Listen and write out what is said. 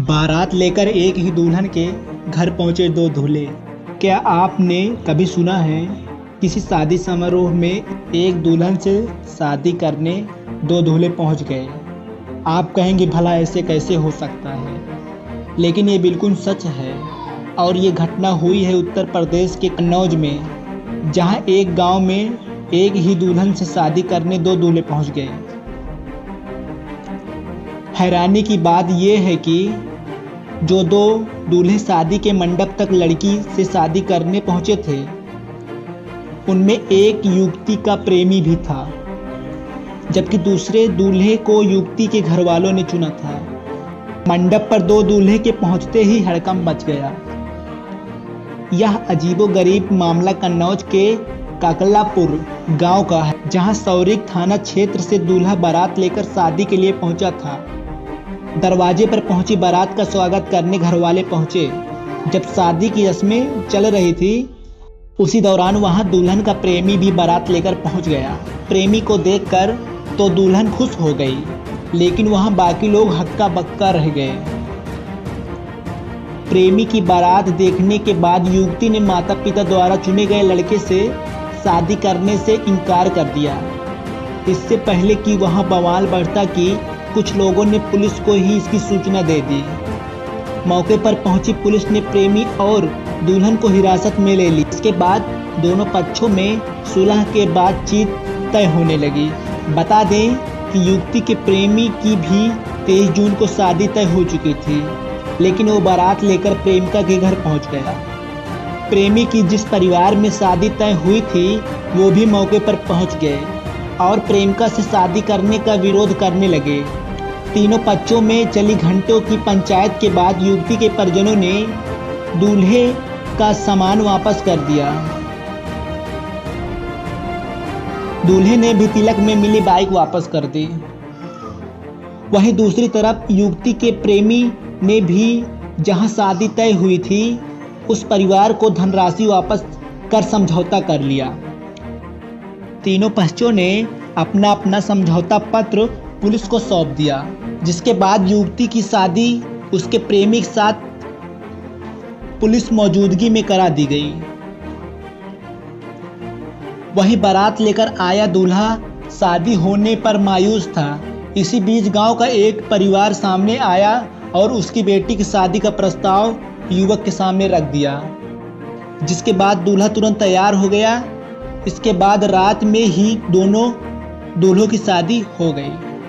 बारात लेकर एक ही दुल्हन के घर पहुंचे दो दूल्हे। क्या आपने कभी सुना है किसी शादी समारोह में एक दुल्हन से शादी करने दो दूल्हे पहुंच गए? आप कहेंगे भला ऐसे कैसे हो सकता है, लेकिन ये बिल्कुल सच है। और ये घटना हुई है उत्तर प्रदेश के कन्नौज में, जहां एक गांव में एक ही दुल्हन से शादी करने दो दूल्हे पहुंच गए। हैरानी की बात यह है कि जो दो दूल्हे शादी के मंडप तक लड़की से शादी करने पहुंचे थे, उनमें एक युवती का प्रेमी भी था, जबकि दूसरे दूल्हे को युवती के घर वालों ने चुना था। मंडप पर दो दूल्हे के पहुंचते ही हड़कंप मच गया। यह अजीबोगरीब मामला कन्नौज के काकलापुर गांव का है, जहां सौरिक थाना क्षेत्र से दूल्हा बारात लेकर शादी के लिए पहुंचा था। दरवाजे पर पहुंची बारात का स्वागत करने घरवाले पहुंचे। जब शादी की रस्में चल रही थी, उसी दौरान वहां दुल्हन का प्रेमी भी बारात लेकर पहुंच गया। प्रेमी को देखकर तो दुल्हन खुश हो गई, लेकिन वहां बाकी लोग हक्का बक्का रह गए। प्रेमी की बारात देखने के बाद युवती ने माता पिता द्वारा चुने गए लड़के से शादी करने से इनकार कर दिया। इससे पहले कि वहां बवाल बढ़ता कि कुछ लोगों ने पुलिस को ही इसकी सूचना दे दी। मौके पर पहुंची पुलिस ने प्रेमी और दुल्हन को हिरासत में ले ली। इसके बाद दोनों पक्षों में सुलह के बातचीत तय होने लगी। बता दें कि युवती के प्रेमी की भी 23 जून को शादी तय हो चुकी थी, लेकिन वो बारात लेकर प्रेमिका के घर पहुंच गया। प्रेमी की जिस परिवार में शादी तय हुई थी, वो भी मौके पर पहुंच गए और प्रेमिका से शादी करने का विरोध करने लगे। तीनों पक्षों में चली घंटों की पंचायत के बाद युवती के परिजनों ने दूल्हे का सामान वापस कर दिया। दूल्हे ने भी तिलक में मिली बाइक वापस कर दी। वहीं दूसरी तरफ युवती के प्रेमी ने भी जहां शादी तय हुई थी, उस परिवार को धनराशि वापस कर समझौता कर लिया। तीनों पक्षों ने अपना अपना समझौता पत्र पुलिस को सौंप दिया, जिसके बाद युवती की शादी उसके प्रेमी के साथ पुलिस मौजूदगी में करा दी गई। वहीं बारात लेकर आया दूल्हा शादी होने पर मायूस था। इसी बीच गांव का एक परिवार सामने आया और उसकी बेटी की शादी का प्रस्ताव युवक के सामने रख दिया, जिसके बाद दूल्हा तुरंत तैयार हो गया। इसके बाद रात में ही दोनों दूल्हों की शादी हो गई।